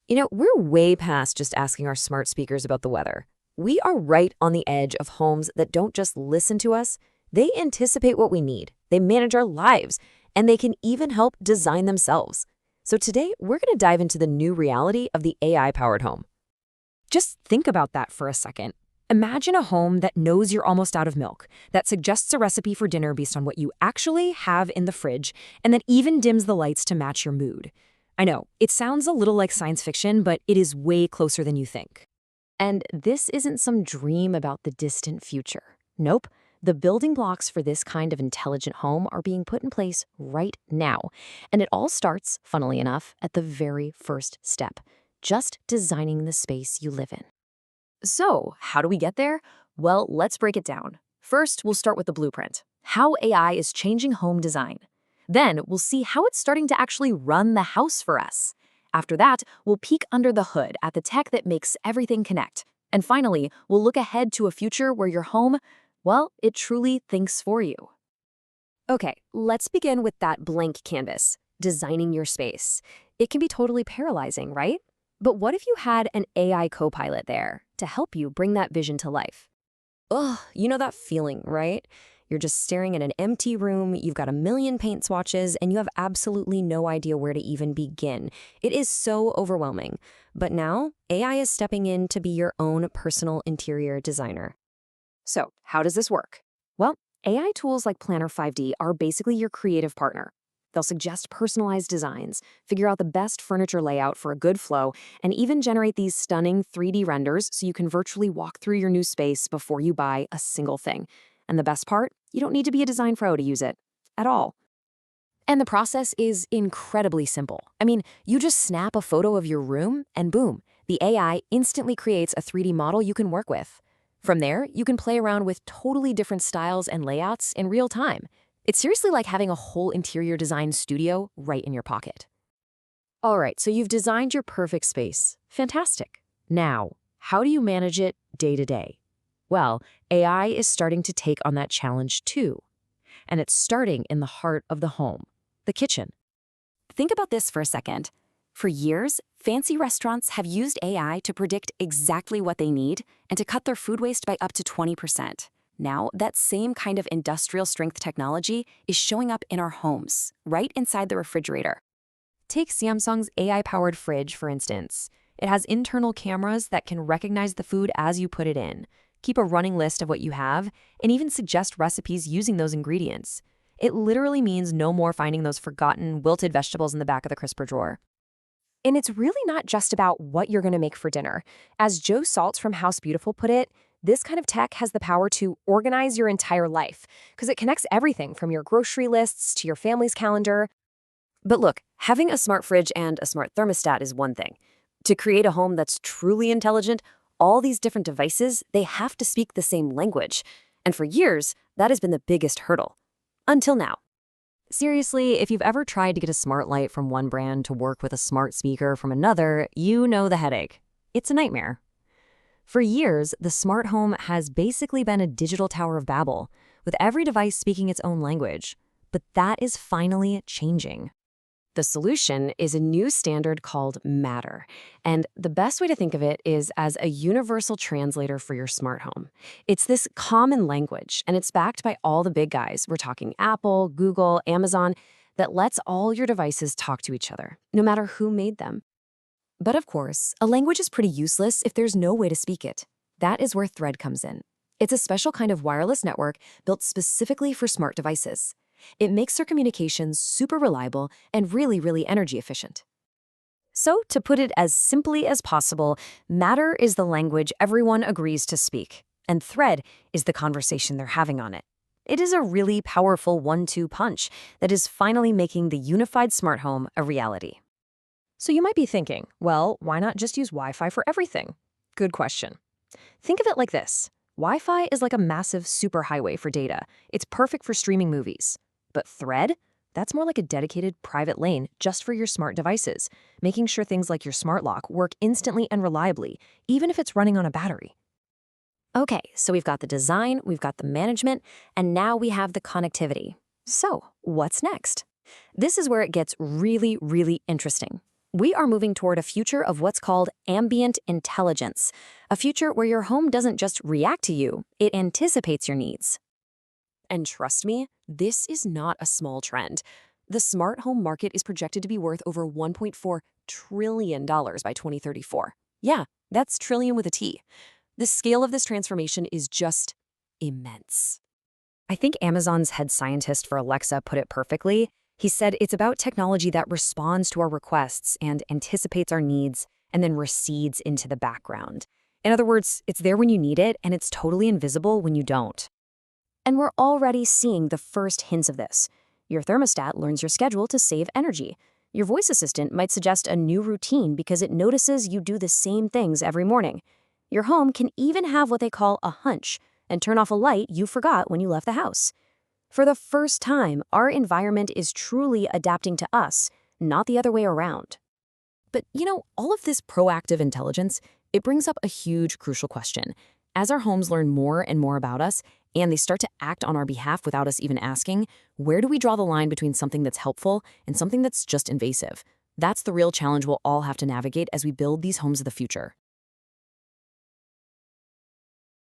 We're way past just asking our smart speakers about the weather. We are right on the edge of homes that don't just listen to us, they anticipate what we need, they manage our lives, and they can even help design themselves. So today, we're going to dive into the new reality of the AI-powered home. Just think about that for a second. Imagine a home that knows you're almost out of milk, that suggests a recipe for dinner based on what you actually have in the fridge, and that even dims the lights to match your mood. I know, it sounds a little like science fiction, but it is way closer than you think. And this isn't some dream about the distant future. Nope. The building blocks for this kind of intelligent home are being put in place right now. And it all starts, funnily enough, at the very first step, just designing the space you live in. So, how do we get there? Well, let's break it down. First, we'll start with the blueprint, how AI is changing home design. Then, we'll see how it's starting to actually run the house for us. After that, we'll peek under the hood at the tech that makes everything connect. And finally, we'll look ahead to a future where your home, well, it truly thinks for you. Okay, let's begin with that blank canvas, designing your space. It can be totally paralyzing, right? But what if you had an AI co-pilot there to help you bring that vision to life? Ugh, you know that feeling, right? You're just staring at an empty room, you've got a million paint swatches, and you have absolutely no idea where to even begin. It is so overwhelming. But now, AI is stepping in to be your own personal interior designer. So, how does this work? Well, AI tools like Planner 5D are basically your creative partner. They'll suggest personalized designs, figure out the best furniture layout for a good flow, and even generate these stunning 3D renders so you can virtually walk through your new space before you buy a single thing. And the best part? You don't need to be a design pro to use it. At all. And the process is incredibly simple. I mean, you just snap a photo of your room, and boom, the AI instantly creates a 3D model you can work with. From there, you can play around with totally different styles and layouts in real time. It's seriously like having a whole interior design studio right in your pocket. All right, so you've designed your perfect space. Fantastic. Now, how do you manage it day to day? Well, AI is starting to take on that challenge too. And it's starting in the heart of the home, the kitchen. Think about this for a second. For years, fancy restaurants have used AI to predict exactly what they need and to cut their food waste by up to 20%. Now, that same kind of industrial-strength technology is showing up in our homes, right inside the refrigerator. Take Samsung's AI-powered fridge, for instance. It has internal cameras that can recognize the food as you put it in, keep a running list of what you have, and even suggest recipes using those ingredients. It literally means no more finding those forgotten, wilted vegetables in the back of the crisper drawer. And it's really not just about what you're going to make for dinner. As Joe Saltz from House Beautiful put it, this kind of tech has the power to organize your entire life because it connects everything from your grocery lists to your family's calendar. But look, having a smart fridge and a smart thermostat is one thing. To create a home that's truly intelligent, all these different devices, they have to speak the same language. And for years, that has been the biggest hurdle. Until now. Seriously, if you've ever tried to get a smart light from one brand to work with a smart speaker from another, you know the headache. It's a nightmare. For years, the smart home has basically been a digital Tower of Babel, with every device speaking its own language. But that is finally changing. The solution is a new standard called Matter. And the best way to think of it is as a universal translator for your smart home. It's this common language, and it's backed by all the big guys. We're talking Apple, Google, Amazon, that lets all your devices talk to each other, no matter who made them. But of course, a language is pretty useless if there's no way to speak it. That is where Thread comes in. It's a special kind of wireless network built specifically for smart devices. It makes their communications super reliable and really, really energy efficient. So, to put it as simply as possible, Matter is the language everyone agrees to speak, and Thread is the conversation they're having on it. It is a really powerful one-two punch that is finally making the unified smart home a reality. So you might be thinking, well, why not just use Wi-Fi for everything? Good question. Think of it like this. Wi-Fi is like a massive superhighway for data. It's perfect for streaming movies. But Thread? That's more like a dedicated private lane just for your smart devices, making sure things like your smart lock work instantly and reliably, even if it's running on a battery. Okay, so we've got the design, we've got the management, and now we have the connectivity. So, what's next? This is where it gets really, really interesting. We are moving toward a future of what's called ambient intelligence, a future where your home doesn't just react to you, it anticipates your needs. And trust me, this is not a small trend. The smart home market is projected to be worth over $1.4 trillion by 2034. Yeah, that's trillion with a T. The scale of this transformation is just immense. I think Amazon's head scientist for Alexa put it perfectly. He said it's about technology that responds to our requests and anticipates our needs and then recedes into the background. In other words, it's there when you need it and it's totally invisible when you don't. And we're already seeing the first hints of this. Your thermostat learns your schedule to save energy. Your voice assistant might suggest a new routine because it notices you do the same things every morning. Your home can even have what they call a hunch and turn off a light you forgot when you left the house. For the first time, our environment is truly adapting to us, not the other way around. But all of this proactive intelligence, it brings up a huge, crucial question. As our homes learn more and more about us, and they start to act on our behalf without us even asking, where do we draw the line between something that's helpful and something that's just invasive? That's the real challenge we'll all have to navigate as we build these homes of the future.